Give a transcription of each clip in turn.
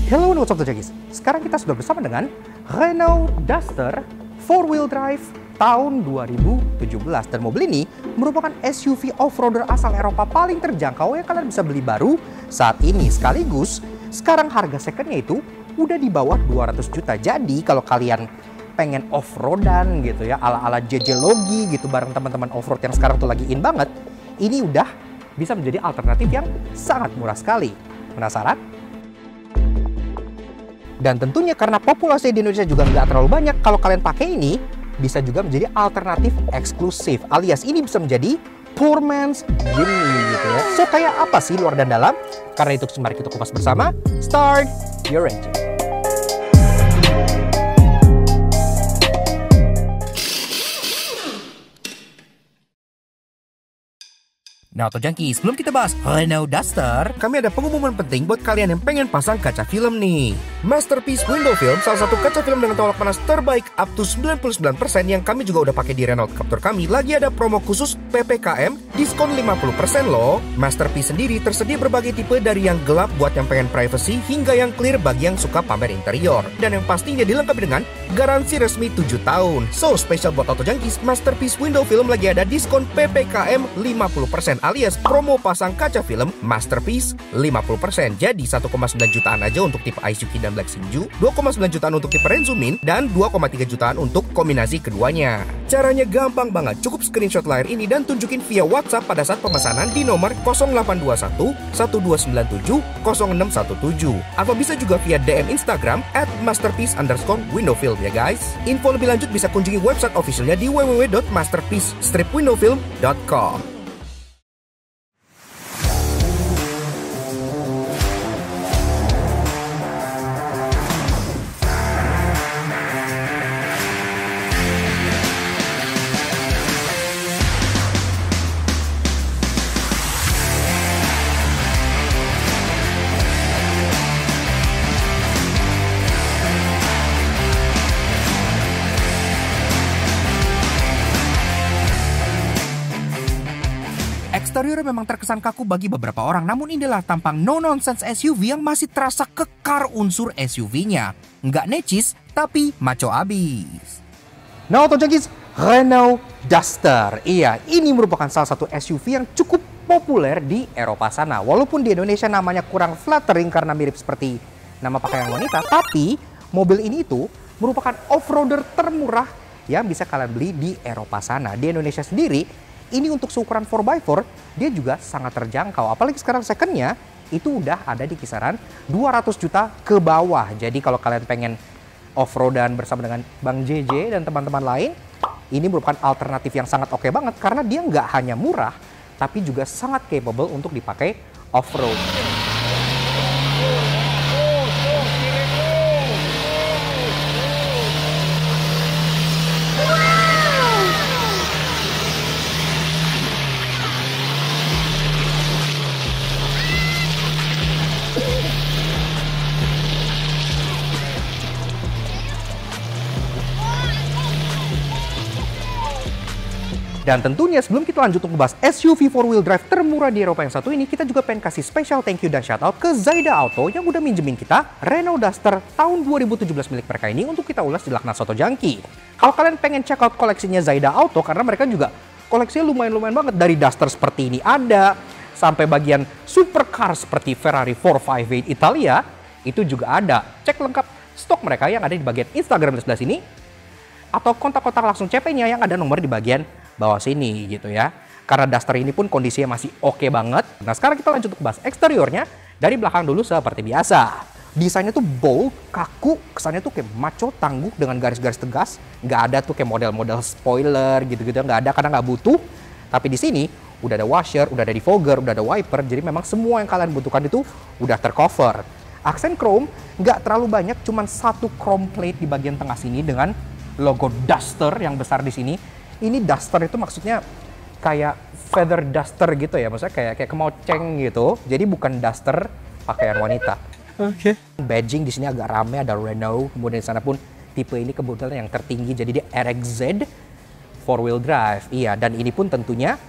Hello and what's up Jagis. Sekarang kita sudah bersama dengan Renault Duster 4-wheel drive tahun 2017. Dan mobil ini merupakan SUV off-roader asal Eropa paling terjangkau yang kalian bisa beli baru saat ini. Sekaligus sekarang harga secondnya itu udah di bawah 200 juta. Jadi kalau kalian pengen off-roadan gitu ya, ala-ala JJ Logi gitu bareng teman-teman off-road yang sekarang tuh lagi in banget, ini udah bisa menjadi alternatif yang sangat murah sekali. Penasaran? Dan tentunya karena populasi di Indonesia juga nggak terlalu banyak, kalau kalian pakai ini bisa juga menjadi alternatif eksklusif, alias ini bisa menjadi poor man's Jimny gitu ya. So kayak apa sih luar dan dalam? Karena itu mari kita kupas bersama. Start your engine. Nah, Auto Junkie, sebelum kita bahas Renault Duster, kami ada pengumuman penting buat kalian yang pengen pasang kaca film nih. Masterpiece Window Film, salah satu kaca film dengan tolak panas terbaik up to 99% yang kami juga udah pakai di Renault Captur kami, lagi ada promo khusus PPKM, diskon 50% loh. Masterpiece sendiri tersedia berbagai tipe dari yang gelap buat yang pengen privacy hingga yang clear bagi yang suka pamer interior. Dan yang pastinya dilengkapi dengan garansi resmi 7 tahun. So, spesial buat Auto Junkies, Masterpiece Window Film lagi ada diskon PPKM 50%. Alias promo pasang kaca film Masterpiece 50%. Jadi 1,9 jutaan aja untuk tipe Aizuki dan Black Shinju, 2,9 jutaan untuk tipe Renzumin, dan 2,3 jutaan untuk kombinasi keduanya. Caranya gampang banget, cukup screenshot layar ini dan tunjukin via WhatsApp pada saat pemesanan di nomor 0821 1297 0617. Atau bisa juga via DM Instagram @masterpiece_windowfilm ya guys. Info lebih lanjut bisa kunjungi website officialnya di www.masterpiece-windowfilm.com. Eksterior memang terkesan kaku bagi beberapa orang, namun inilah tampang no-nonsense SUV yang masih terasa kekar unsur SUV-nya. Nggak necis, tapi maco abis. Nah, Auto Junkies, Renault Duster. Iya, ini merupakan salah satu SUV yang cukup populer di Eropa sana. Walaupun di Indonesia namanya kurang flattering karena mirip seperti nama pakaian wanita, tapi mobil ini itu merupakan off-roader termurah yang bisa kalian beli di Eropa sana. Di Indonesia sendiri, ini untuk seukuran 4x4, dia juga sangat terjangkau. Apalagi sekarang secondnya itu udah ada di kisaran 200 juta ke bawah. Jadi kalau kalian pengen off-roadan bersama dengan Bang JJ dan teman-teman lain, ini merupakan alternatif yang sangat oke banget. Karena dia nggak hanya murah, tapi juga sangat capable untuk dipakai off-road. Dan tentunya sebelum kita lanjut untuk membahas SUV 4-wheel drive termurah di Eropa yang satu ini, kita juga pengen kasih special thank you dan shout out ke Zaida Auto yang udah minjemin kita Renault Duster tahun 2017 milik mereka ini untuk kita ulas di Laknas Auto Junkie. Kalau kalian pengen check out koleksinya Zaida Auto, karena mereka juga koleksinya lumayan banget, dari Duster seperti ini ada, sampai bagian supercar seperti Ferrari 458 Italia, itu juga ada. Cek lengkap stok mereka yang ada di bagian Instagram di sebelah sini, atau kontak-kontak langsung CP-nya yang ada nomor di bagian bawah sini gitu ya. Karena Duster ini pun kondisinya masih oke banget. Nah, sekarang kita lanjut untuk bahas eksteriornya. Dari belakang dulu seperti biasa. Desainnya tuh bold, kaku, kesannya tuh kayak maco, tangguh dengan garis-garis tegas. Nggak ada tuh kayak model-model spoiler gitu-gitu, nggak ada karena nggak butuh. Tapi di sini udah ada washer, udah ada defogger, udah ada wiper. Jadi memang semua yang kalian butuhkan itu udah tercover. Aksen chrome nggak terlalu banyak, cuman satu chrome plate di bagian tengah sini dengan logo Duster yang besar di sini. Ini Duster itu maksudnya kayak feather duster gitu ya, maksudnya kayak kemoceng gitu. Jadi bukan Duster pakaian wanita. Oke. Badging di sini agak rame, ada Renault, kemudian di sana pun tipe ini kebetulan yang tertinggi, jadi dia RXZ 4-wheel drive. Iya, dan ini pun tentunya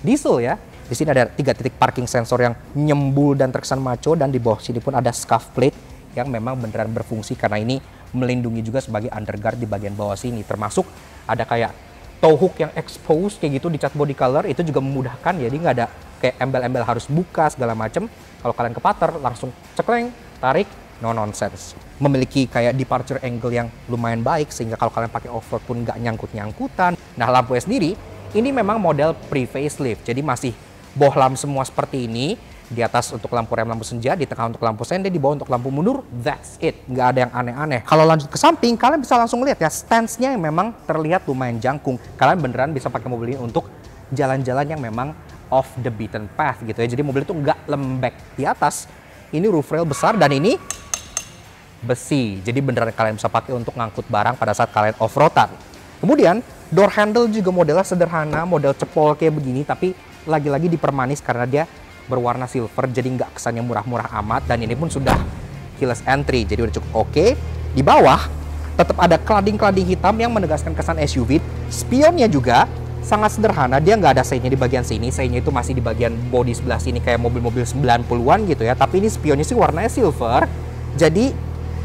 diesel ya. Di sini ada 3 titik parking sensor yang nyembul dan terkesan maco, dan di bawah sini pun ada scuff plate yang memang beneran berfungsi karena ini melindungi juga sebagai underguard di bagian bawah sini. Termasuk ada kayak toe hook yang expose kayak gitu di cat body color, itu juga memudahkan, jadi nggak ada kayak embel-embel harus buka segala macem. Kalau kalian ke putter langsung cekleng, tarik, no nonsense. Memiliki kayak departure angle yang lumayan baik sehingga kalau kalian pakai off-road pun nggak nyangkut-nyangkutan. Nah, lampunya sendiri ini memang model pre-facelift, jadi masih bohlam semua seperti ini. Di atas untuk lampu rem, lampu senja, di tengah untuk lampu sende, di bawah untuk lampu mundur, that's it. Nggak ada yang aneh-aneh. Kalau lanjut ke samping, kalian bisa langsung lihat ya, stance-nya yang memang terlihat lumayan jangkung. Kalian beneran bisa pakai mobil ini untuk jalan-jalan yang memang off the beaten path gitu ya. Jadi mobil itu nggak lembek. Di atas, ini roof rail besar dan ini besi. Jadi beneran kalian bisa pakai untuk ngangkut barang pada saat kalian off-roadan. Kemudian, door handle juga modelnya sederhana, model cepol kayak begini, tapi lagi-lagi dipermanis karena dia berwarna silver, jadi nggak kesannya murah-murah amat. Dan ini pun sudah keyless entry, jadi udah cukup oke. Di bawah tetap ada cladding-cladding hitam yang menegaskan kesan SUV. Spionnya juga sangat sederhana, dia nggak ada sei-nya di bagian sini. Sei-nya itu masih di bagian bodi sebelah sini kayak mobil-mobil 90-an gitu ya. Tapi ini spionnya sih warnanya silver, jadi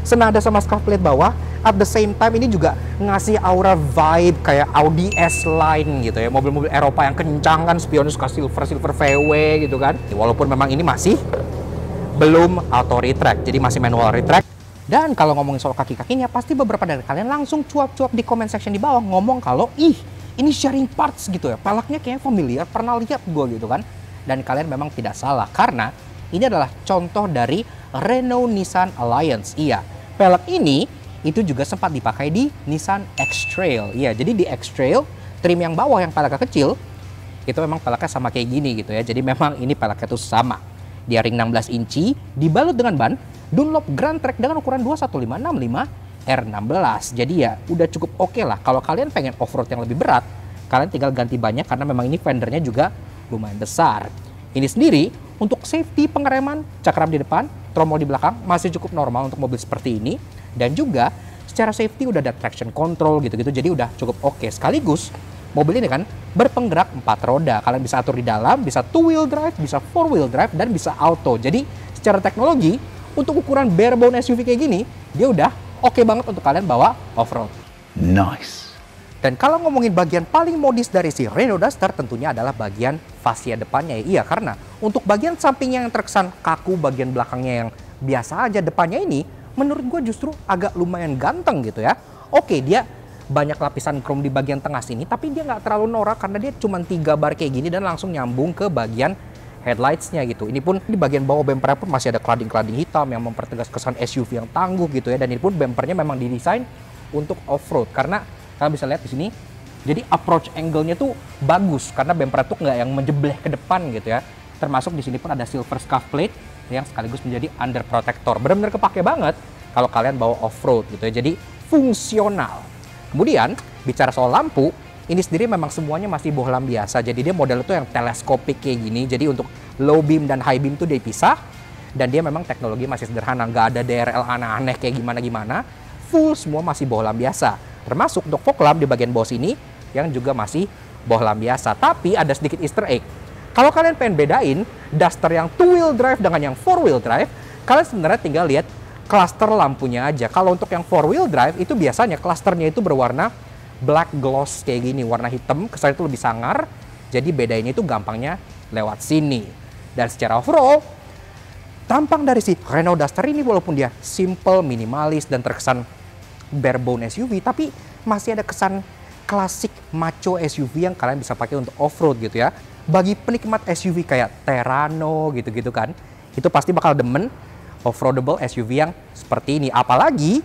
senada sama scuff plate bawah. At the same time ini juga ngasih aura vibe kayak Audi S-Line gitu ya. Mobil-mobil Eropa yang kencang kan, spionnya suka silver VW gitu kan. Walaupun memang ini masih belum auto retract, jadi masih manual retract. Dan kalau ngomongin soal kaki-kakinya, pasti beberapa dari kalian langsung cuap-cuap di comment section di bawah ngomong kalau ini sharing parts gitu ya. Peleknya kayaknya familiar, pernah lihat gue gitu kan. Dan kalian memang tidak salah karena ini adalah contoh dari Renault-Nissan Alliance. Iya, pelek ini itu juga sempat dipakai di Nissan X-Trail. Iya, jadi di X-Trail, trim yang bawah yang peleknya kecil, itu memang peleknya sama kayak gini gitu ya. Jadi memang ini peleknya tuh sama. Dia ring 16 inci, dibalut dengan ban Dunlop Grand Trek dengan ukuran 21565 R16. Jadi ya udah cukup oke lah. Kalau kalian pengen off-road yang lebih berat, kalian tinggal ganti bannya karena memang ini fendernya juga lumayan besar. Ini sendiri untuk safety pengereman, cakram di depan, tromol di belakang masih cukup normal untuk mobil seperti ini. Dan juga secara safety udah ada traction control gitu-gitu, jadi udah cukup oke. Sekaligus mobil ini kan berpenggerak 4 roda, kalian bisa atur di dalam, bisa 2-wheel drive, bisa 4-wheel drive, dan bisa auto. Jadi secara teknologi untuk ukuran barebone SUV kayak gini, dia udah oke banget untuk kalian bawa off-road. Nice. Dan kalau ngomongin bagian paling modis dari si Renault Duster, tentunya adalah bagian fascia depannya. Iya, karena untuk bagian sampingnya yang terkesan kaku, bagian belakangnya yang biasa aja, depannya ini menurut gue justru agak lumayan ganteng gitu ya. Oke, dia banyak lapisan chrome di bagian tengah sini, tapi dia nggak terlalu norak karena dia cuma 3 bar kayak gini dan langsung nyambung ke bagian headlights-nya gitu. Ini pun di bagian bawah bumpernya pun masih ada cladding-cladding hitam yang mempertegas kesan SUV yang tangguh gitu ya. Dan ini pun bumpernya memang didesain untuk off-road karena kalian bisa lihat di sini. Jadi approach angle-nya tuh bagus karena bumpernya tuh nggak yang menjebleh ke depan gitu ya. Termasuk di sini pun ada silver scuff plate yang sekaligus menjadi under protector. Benar-benar kepake banget kalau kalian bawa off-road gitu ya. Jadi fungsional. Kemudian bicara soal lampu, ini sendiri memang semuanya masih bohlam biasa. Jadi dia model itu yang teleskopik kayak gini. Jadi untuk low beam dan high beam tuh dia pisah. Dan dia memang teknologi masih sederhana, nggak ada DRL aneh-aneh kayak gimana-gimana. Full semua masih bohlam biasa. Termasuk untuk fog lamp di bagian bawah sini yang juga masih bohlam biasa. Tapi ada sedikit easter egg. Kalau kalian pengen bedain Duster yang 2-wheel drive dengan yang 4-wheel drive, kalian sebenarnya tinggal lihat cluster lampunya aja. Kalau untuk yang 4-wheel drive itu biasanya clusternya itu berwarna black gloss kayak gini, warna hitam, kesannya itu lebih sangar. Jadi bedainnya itu gampangnya lewat sini. Dan secara overall, tampang dari si Renault Duster ini walaupun dia simple, minimalis, dan terkesan barebone SUV, tapi masih ada kesan klasik macho SUV yang kalian bisa pakai untuk off-road gitu ya. Bagi penikmat SUV kayak Terrano gitu-gitu kan, itu pasti bakal demen off-roadable SUV yang seperti ini. Apalagi,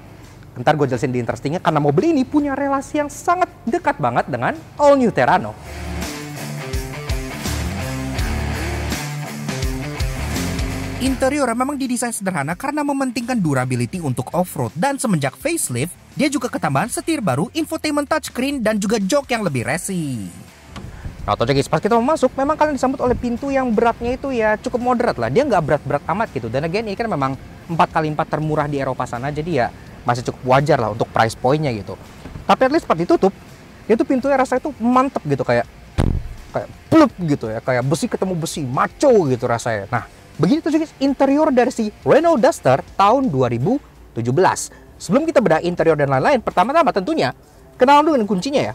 ntar gue jelasin di interestingnya, karena mobil ini punya relasi yang sangat dekat banget dengan all new Terrano. Interior memang didesain sederhana karena mementingkan durability untuk off-road, dan semenjak facelift, dia juga ketambahan setir baru, infotainment touchscreen, dan juga jok yang lebih racing. Nah, atau guys, pas kita mau masuk, memang kalian disambut oleh pintu yang beratnya itu ya cukup moderat lah. Dia nggak berat-berat amat gitu. Dan again, ini kan memang 4x4 termurah di Eropa sana, jadi ya masih cukup wajar lah untuk price point-nya gitu. Tapi at least pas ditutup, dia tuh pintunya rasanya tuh mantep gitu, kayak plup gitu ya, kayak besi ketemu besi, maco gitu rasanya. Nah, Begini tuh guys interior dari si Renault Duster tahun 2017. Sebelum kita bedah interior dan lain-lain, pertama-tama tentunya kenalan dulu dengan kuncinya ya.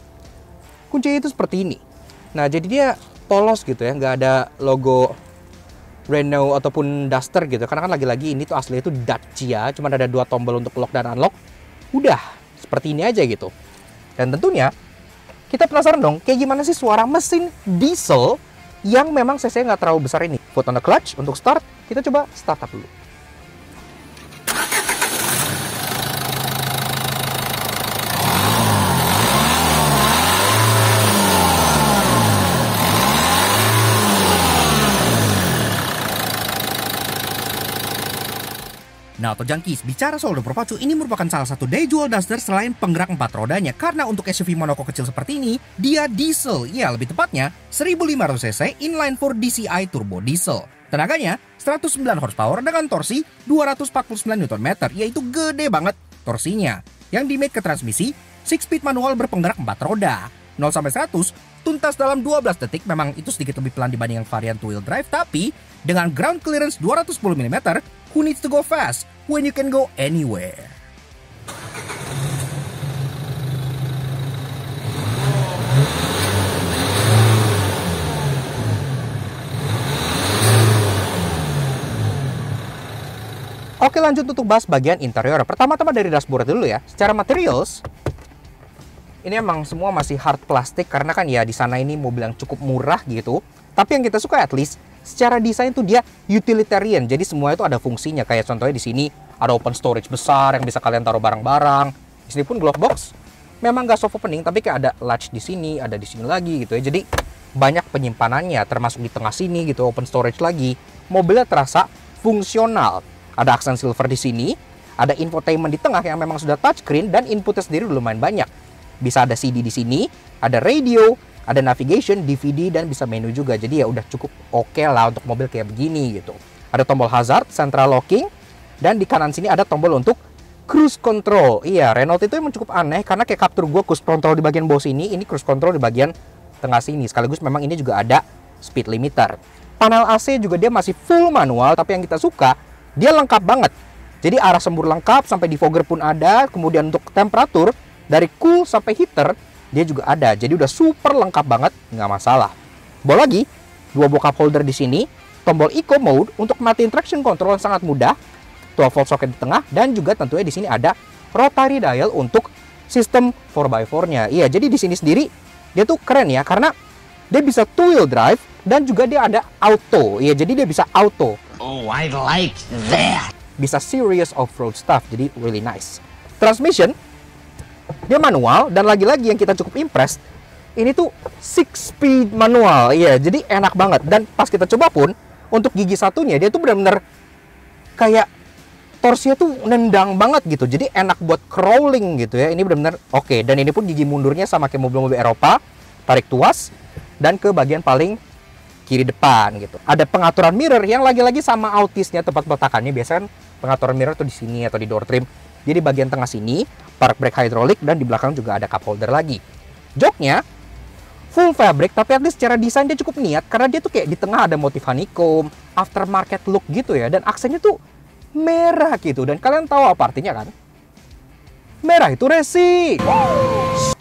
Kuncinya itu seperti ini. Nah, jadi dia polos gitu ya, nggak ada logo Renault ataupun Duster gitu. Karena kan lagi-lagi ini tuh asli itu Dacia, cuma ada 2 tombol untuk lock dan unlock. Udah, seperti ini aja gitu. Dan tentunya kita penasaran dong, kayak gimana sih suara mesin diesel yang memang cc nggak terlalu besar ini. Foot on the clutch untuk start, kita coba start up dulu. Nah, Auto Junkies, bicara soal roda berpacu, ini merupakan salah satu daya jual Duster selain penggerak 4 rodanya. Karena untuk SUV monokok kecil seperti ini, dia diesel. Ya, lebih tepatnya 1500cc inline 4 DCI turbo diesel. Tenaganya 109 horsepower dengan torsi 249 Nm, yaitu gede banget torsinya. Yang di-mate ke transmisi 6-speed manual berpenggerak 4 roda. 0-100 tuntas dalam 12 detik, memang itu sedikit lebih pelan dibanding yang varian 2-wheel drive, tapi dengan ground clearance 210 mm, who needs to go fast when you can go anywhere? Oke, lanjut untuk bahas bagian interior. Pertama-tama dari dashboard dulu ya. Secara materials, ini emang semua masih hard plastik karena kan ya di sana ini mobil yang cukup murah gitu. Tapi yang kita suka at least secara desain tuh dia utilitarian. Jadi semua itu ada fungsinya. Kayak contohnya di sini ada open storage besar yang bisa kalian taruh barang-barang. Di sini pun glove box memang nggak soft opening, tapi kayak ada latch di sini, ada di sini lagi gitu ya. Jadi banyak penyimpanannya, termasuk di tengah sini gitu, open storage lagi. Mobilnya terasa fungsional. Ada aksen silver di sini, ada infotainment di tengah yang memang sudah touchscreen dan inputnya sendiri lumayan banyak. Bisa ada CD di sini, ada radio, ada navigation, DVD, dan bisa menu juga. Jadi ya udah cukup oke lah untuk mobil kayak begini gitu. Ada tombol hazard, central locking, dan di kanan sini ada tombol untuk cruise control. Iya, Renault itu emang cukup aneh karena kayak Captur gua cruise control di bagian bawah sini, ini cruise control di bagian tengah sini. Sekaligus memang ini juga ada speed limiter. Panel AC juga dia masih full manual, tapi yang kita suka dia lengkap banget. Jadi arah sembur lengkap, sampai defogger pun ada. Kemudian untuk temperatur dari cool sampai heater dia juga ada. Jadi udah super lengkap banget, nggak masalah. Bawa lagi 2 buah cup holder di sini, tombol eco mode untuk matiin traction control yang sangat mudah, 12 volt socket di tengah, dan juga tentunya di sini ada rotary dial untuk sistem 4x4-nya. Iya, jadi di sini sendiri dia tuh keren ya karena dia bisa 2-wheel drive dan juga dia ada auto. Iya, jadi dia bisa auto. Oh, I like that. Bisa serious off-road stuff, jadi really nice. Transmission dia manual, dan lagi-lagi yang kita cukup impressed, ini tuh 6-speed manual. Iya, jadi enak banget. Dan pas kita coba pun untuk gigi satunya dia tuh benar-benar kayak torsinya tuh nendang banget gitu. Jadi enak buat crawling gitu ya. Ini benar-benar oke. Dan ini pun gigi mundurnya sama kayak mobil-mobil Eropa, tarik tuas dan ke bagian paling kiri depan gitu. Ada pengaturan mirror yang lagi-lagi sama Altisnya, tempat peletakannya biasanya kan pengaturan mirror tuh di sini atau di door trim. Jadi bagian tengah sini park brake hydraulic, dan di belakang juga ada cup holder lagi. Joknya full fabric, tapi at least secara desain dia cukup niat karena dia tuh kayak di tengah ada motif honeycomb, aftermarket look gitu ya, dan aksennya tuh merah gitu. Dan kalian tahu apa artinya kan? Merah itu racing.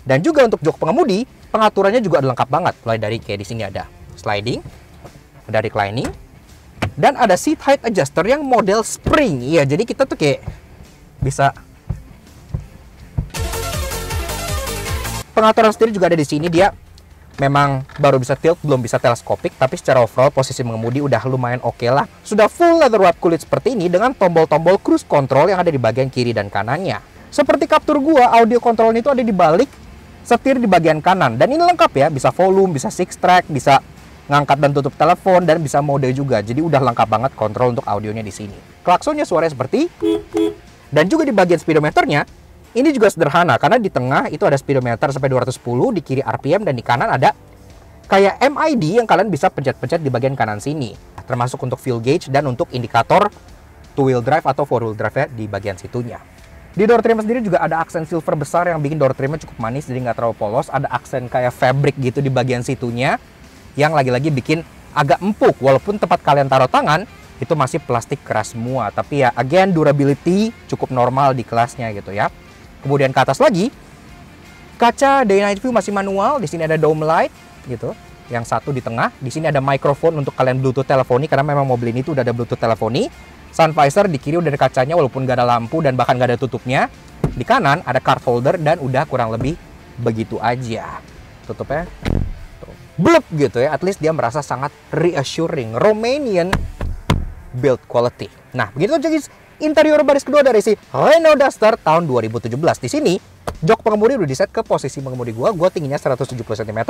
Dan juga untuk jok pengemudi, pengaturannya juga lengkap banget. Mulai dari kayak di sini ada sliding, ada reclining, dan ada seat height adjuster yang model spring. Iya, jadi kita tuh kayak bisa pengaturan sendiri juga ada di sini. Dia memang baru bisa tilt, belum bisa teleskopik, tapi secara overall posisi mengemudi udah lumayan oke lah. Sudah full leather wrap kulit seperti ini dengan tombol-tombol cruise control yang ada di bagian kiri dan kanannya. Seperti Captur gua, audio control itu ada di balik setir di bagian kanan, dan ini lengkap ya, bisa volume, bisa 6 track, bisa ngangkat dan tutup telepon, dan bisa mode juga. Jadi udah lengkap banget kontrol untuk audionya di sini. Klaksonnya suaranya seperti, dan juga di bagian speedometernya ini juga sederhana karena di tengah itu ada speedometer sampai 210, di kiri RPM, dan di kanan ada kayak MID yang kalian bisa pencet-pencet di bagian kanan sini, termasuk untuk fuel gauge dan untuk indikator 2-wheel drive atau 4-wheel drive di bagian situnya. Di door trim sendiri juga ada aksen silver besar yang bikin door trimnya cukup manis, jadi nggak terlalu polos. Ada aksen kayak fabric gitu di bagian situnya yang lagi-lagi bikin agak empuk, walaupun tempat kalian taruh tangan itu masih plastik keras semua. Tapi ya again durability cukup normal di kelasnya gitu ya. Kemudian ke atas lagi, kaca day night view masih manual. Di sini ada dome light gitu. Yang satu di tengah. Di sini ada microphone untuk kalian Bluetooth teleponi karena memang mobil ini tuh udah ada Bluetooth teleponi. Sun visor di kiri udah ada kacanya walaupun gak ada lampu dan bahkan gak ada tutupnya. Di kanan ada card holder dan udah kurang lebih begitu aja. Tutupnya blep gitu ya. At least dia merasa sangat reassuring. Romanian build quality. Nah, begitu aja guys interior baris kedua dari si Renault Duster tahun 2017. Di sini jok pengemudi udah diset ke posisi pengemudi gua tingginya 170 cm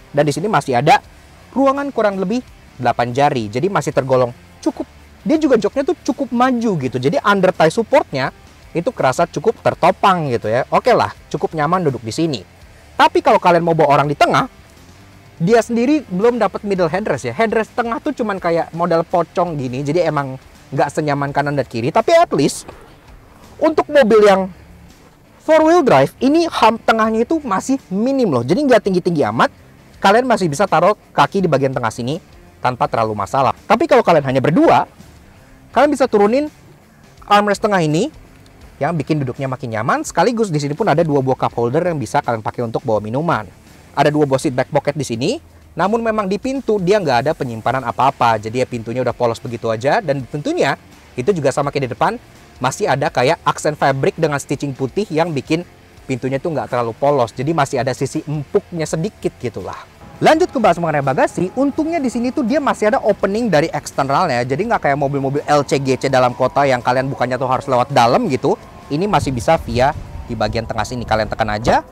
dan di sini masih ada ruangan kurang lebih 8 jari. Jadi masih tergolong cukup. Dia juga joknya tuh cukup maju gitu. Jadi under thigh supportnya itu kerasa cukup tertopang gitu ya. Oke lah, cukup nyaman duduk di sini. Tapi kalau kalian mau bawa orang di tengah, dia sendiri belum dapat middle headrest ya. Headrest tengah tuh cuman kayak model pocong gini. Jadi emang nggak senyaman kanan dan kiri. Tapi at least untuk mobil yang 4-wheel drive, ini hump tengahnya itu masih minim loh. Jadi nggak tinggi-tinggi amat. Kalian masih bisa taruh kaki di bagian tengah sini tanpa terlalu masalah. Tapi kalau kalian hanya berdua, kalian bisa turunin armrest tengah ini yang bikin duduknya makin nyaman. Sekaligus di sini pun ada 2 buah cup holder yang bisa kalian pakai untuk bawa minuman. Ada 2 buah seat back pocket di sini. Namun memang di pintu dia nggak ada penyimpanan apa-apa. Jadi ya pintunya udah polos begitu aja. Dan tentunya itu juga sama kayak di depan. Masih ada kayak aksen fabric dengan stitching putih yang bikin pintunya tuh nggak terlalu polos. Jadi masih ada sisi empuknya sedikit gitulah. Lanjut ke bahas mengenai bagasi. Untungnya di sini tuh dia masih ada opening dari eksternalnya. Jadi nggak kayak mobil-mobil LCGC dalam kota yang kalian bukannya tuh harus lewat dalam gitu. Ini masih bisa via di bagian tengah sini. Kalian tekan aja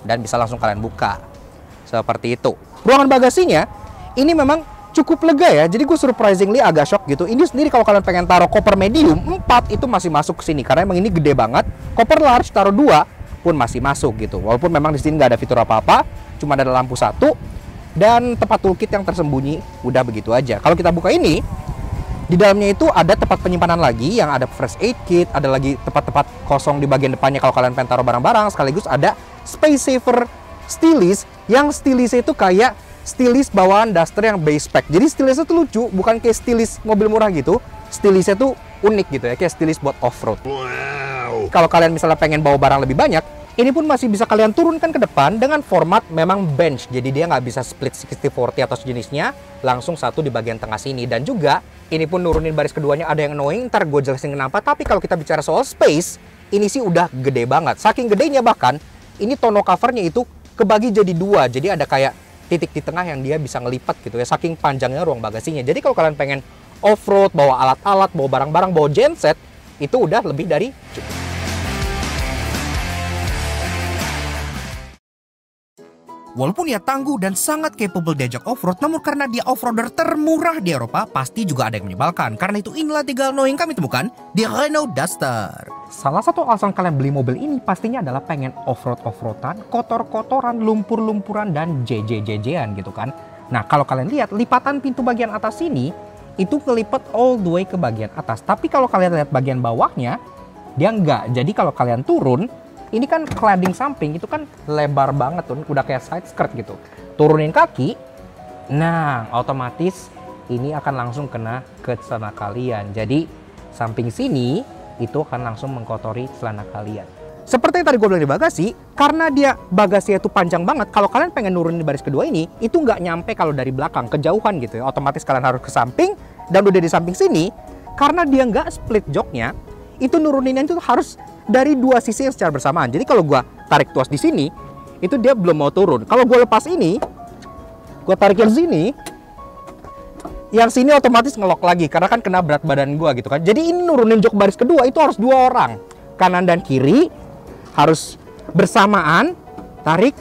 dan bisa langsung kalian buka. Seperti itu. Ruangan bagasinya ini memang cukup lega ya. Jadi gue surprisingly agak shock gitu. Ini sendiri kalau kalian pengen taruh koper medium 4 itu masih masuk ke sini karena emang ini gede banget. Koper large taruh 2 pun masih masuk gitu. Walaupun memang di sini nggak ada fitur apa-apa, cuma ada lampu 1 dan tempat toolkit yang tersembunyi udah begitu aja. Kalau kita buka ini, di dalamnya itu ada tempat penyimpanan lagi yang ada first aid kit, ada lagi tempat-tempat kosong di bagian depannya kalau kalian pengen taruh barang-barang, sekaligus ada space saver stylis yang stylisnya itu kayak stylis bawaan Duster yang base spec. Jadi stylisnya tuh lucu, bukan kayak stylis mobil murah gitu. Stylisnya tuh unik gitu ya, kayak stylis buat off-road. Wow. Kalau kalian misalnya pengen bawa barang lebih banyak, ini pun masih bisa kalian turunkan ke depan dengan format memang bench. Jadi dia nggak bisa split 60-40 atau sejenisnya, langsung satu di bagian tengah sini. Dan juga ini pun nurunin baris keduanya ada yang annoying, ntar gue jelasin kenapa. Tapi kalau kita bicara soal space, ini sih udah gede banget. Saking gedenya bahkan, ini tonneau covernya itu kebagi jadi 2. Jadi ada kayak titik di tengah yang dia bisa ngelipat gitu ya. Saking panjangnya ruang bagasinya. Jadi kalau kalian pengen off-road, bawa alat-alat, bawa barang-barang, bawa genset, itu udah lebih dari cukup. Walaupun ia tangguh dan sangat capable diajak off-road, namun karena dia off-roader termurah di Eropa, pasti juga ada yang menyebalkan. Karena itu inilah 3 hal yang kami temukan di Renault Duster. Salah satu alasan kalian beli mobil ini pastinya adalah pengen off-roadan, kotor-kotoran, lumpur-lumpuran, dan JJ-JJ-an gitu kan. Nah kalau kalian lihat, lipatan pintu bagian atas ini, itu kelipet all the way ke bagian atas. Tapi kalau kalian lihat bagian bawahnya, dia enggak. Jadi kalau kalian turun, ini kan cladding samping itu kan lebar banget tuh, udah kayak side skirt gitu. Turunin kaki, nah otomatis ini akan langsung kena ke celana kalian. Jadi samping sini itu akan langsung mengkotori celana kalian. Seperti yang tadi gue bilang di bagasi, karena dia bagasinya itu panjang banget, kalau kalian pengen nurunin di baris kedua ini, itu nggak nyampe kalau dari belakang, kejauhan gitu ya. Otomatis kalian harus ke samping, dan udah di samping sini, karena dia nggak split joknya, itu nuruninnya itu harus dari 2 sisi yang secara bersamaan. Jadi kalau gue tarik tuas di sini, itu dia belum mau turun. Kalau gue lepas ini, gue tarik yang sini, yang sini otomatis ngelok lagi karena kan kena berat badan gue gitu kan. Jadi ini nurunin jok baris kedua itu harus 2 orang, kanan dan kiri harus bersamaan tarik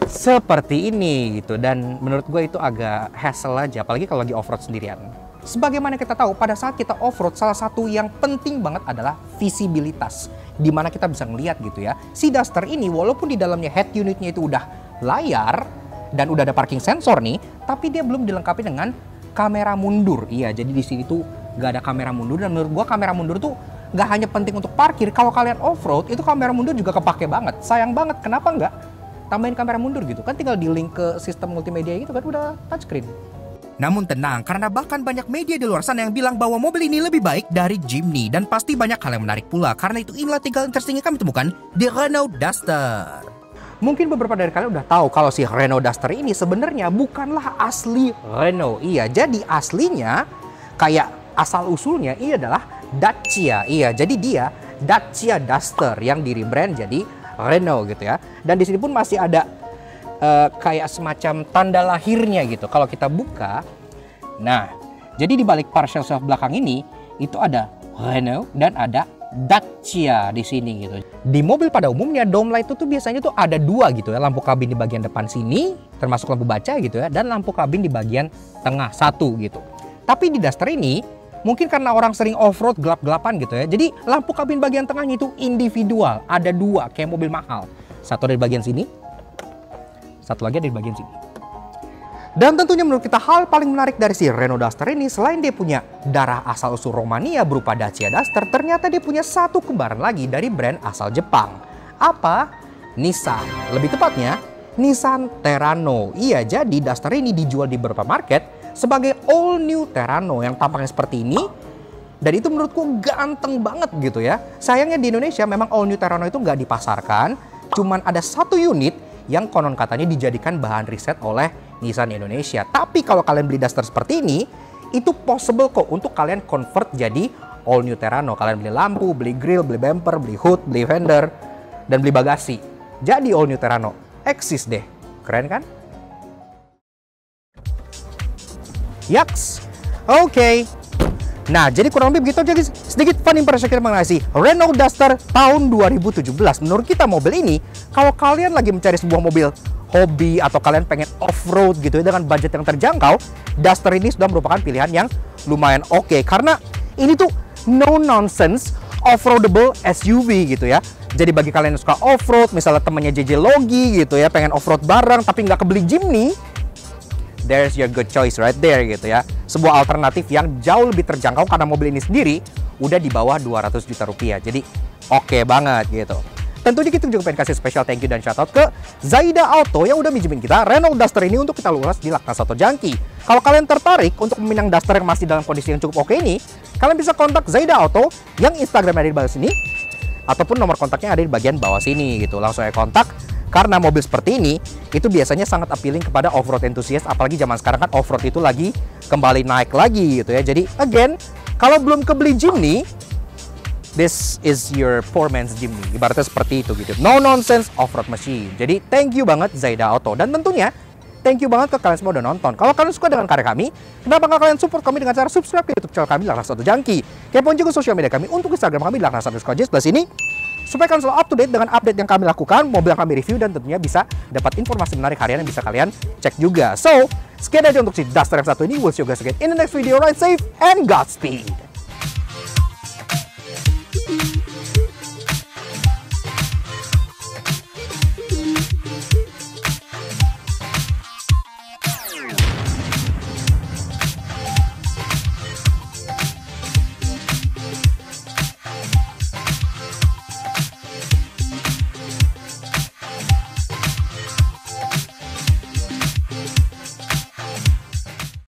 seperti ini gitu. Dan menurut gue itu agak hassle aja, apalagi kalau lagi off-road sendirian. Sebagaimana kita tahu, pada saat kita off-road, salah satu yang penting banget adalah visibilitas. Dimana kita bisa ngeliat gitu ya. Si Duster ini walaupun di dalamnya head unitnya itu udah layar dan udah ada parking sensor nih, tapi dia belum dilengkapi dengan kamera mundur. Iya, jadi di sini tuh nggak ada kamera mundur. Dan menurut gua kamera mundur tuh nggak hanya penting untuk parkir. Kalau kalian off-road, itu kamera mundur juga kepake banget. Sayang banget, kenapa nggak tambahin kamera mundur gitu? Kan tinggal di link ke sistem multimedia gitu kan, udah touchscreen. Namun tenang, karena bahkan banyak media di luar sana yang bilang bahwa mobil ini lebih baik dari Jimny. Dan pasti banyak hal yang menarik pula, karena itu inilah 3 interesting yang kami temukan di Renault Duster. Mungkin beberapa dari kalian udah tahu kalau si Renault Duster ini sebenarnya bukanlah asli Renault. Iya, jadi aslinya kayak asal-usulnya ini adalah Dacia. Iya, jadi dia Dacia Duster yang di rebrand jadi Renault gitu ya. Dan di sini pun masih ada kayak semacam tanda lahirnya gitu. Kalau kita buka, nah, jadi di balik partial shelf belakang ini itu ada Renault dan ada Dacia di sini gitu. Di mobil pada umumnya dome light itu tuh biasanya tuh ada 2 gitu ya, lampu kabin di bagian depan sini, termasuk lampu baca gitu ya, dan lampu kabin di bagian tengah 1 gitu. Tapi di Duster ini mungkin karena orang sering off-road gelap-gelapan gitu ya, jadi lampu kabin bagian tengahnya itu individual, ada 2 kayak mobil mahal. Satu dari bagian sini, satu lagi ada di bagian sini. Dan tentunya menurut kita hal paling menarik dari si Renault Duster ini, selain dia punya darah asal-usul Romania berupa Dacia Duster, ternyata dia punya satu kembaran lagi dari brand asal Jepang. Apa? Nissan. Lebih tepatnya, Nissan Terrano. Iya, jadi Duster ini dijual di beberapa market sebagai all new Terrano yang tampaknya seperti ini. Dan itu menurutku ganteng banget gitu ya. Sayangnya di Indonesia memang all new Terrano itu nggak dipasarkan. Cuman ada 1 unit yang konon katanya dijadikan bahan riset oleh Nissan Indonesia. Tapi kalau kalian beli Duster seperti ini, itu possible kok untuk kalian convert jadi all new Terrano. Kalian beli lampu, beli grill, beli bumper, beli hood, beli fender, dan beli bagasi. Jadi all new Terrano. Eksis deh. Keren kan? Yaks. Oke. Nah, jadi kurang lebih begitu aja guys. Sedikit fun impression kita mengenai si Renault Duster tahun 2017. Menurut kita mobil ini, kalau kalian lagi mencari sebuah mobil hobi atau kalian pengen off-road gitu ya dengan budget yang terjangkau, Duster ini sudah merupakan pilihan yang lumayan oke. Karena ini tuh no-nonsense off-roadable SUV gitu ya. Jadi bagi kalian yang suka off-road, misalnya temannya JJ Logi gitu ya, pengen off-road bareng tapi nggak kebeli Jimny, there's your good choice right there gitu ya. Sebuah alternatif yang jauh lebih terjangkau karena mobil ini sendiri udah di bawah 200 juta rupiah. Jadi oke banget gitu. Tentunya kita juga pengen kasih special thank you dan shout out ke Zaida Auto yang udah minjemin kita Renault Duster ini untuk kita ulas di Laknas Auto Junkie. Kalau kalian tertarik untuk meminang Duster yang masih dalam kondisi yang cukup oke ini, kalian bisa kontak Zaida Auto yang Instagram ada di bawah sini ataupun nomor kontaknya ada di bagian bawah sini gitu. Langsung aja kontak. Karena mobil seperti ini, itu biasanya sangat appealing kepada off-road enthusiast, apalagi zaman sekarang kan off-road itu lagi kembali naik lagi gitu ya. Jadi, again, kalau belum kebeli Jimny, this is your poor man's Jimny. Ibaratnya seperti itu gitu. No nonsense off-road machine. Jadi, thank you banget Zaida Auto. Dan tentunya, thank you banget ke kalian semua udah nonton. Kalau kalian suka dengan karya kami, kenapa nggak kalian support kami dengan cara subscribe ke YouTube channel kami, Laknas Auto Junkie. Kepoin juga sosial media kami untuk Instagram kami, Laknas_J sebelah sini. Supaya kalian selalu up to date dengan update yang kami lakukan, mobil yang kami review, dan tentunya bisa dapat informasi menarik harian yang bisa kalian cek juga. So, sekian aja untuk si Duster yang satu ini. We'll see you guys again in the next video. Ride safe and Godspeed!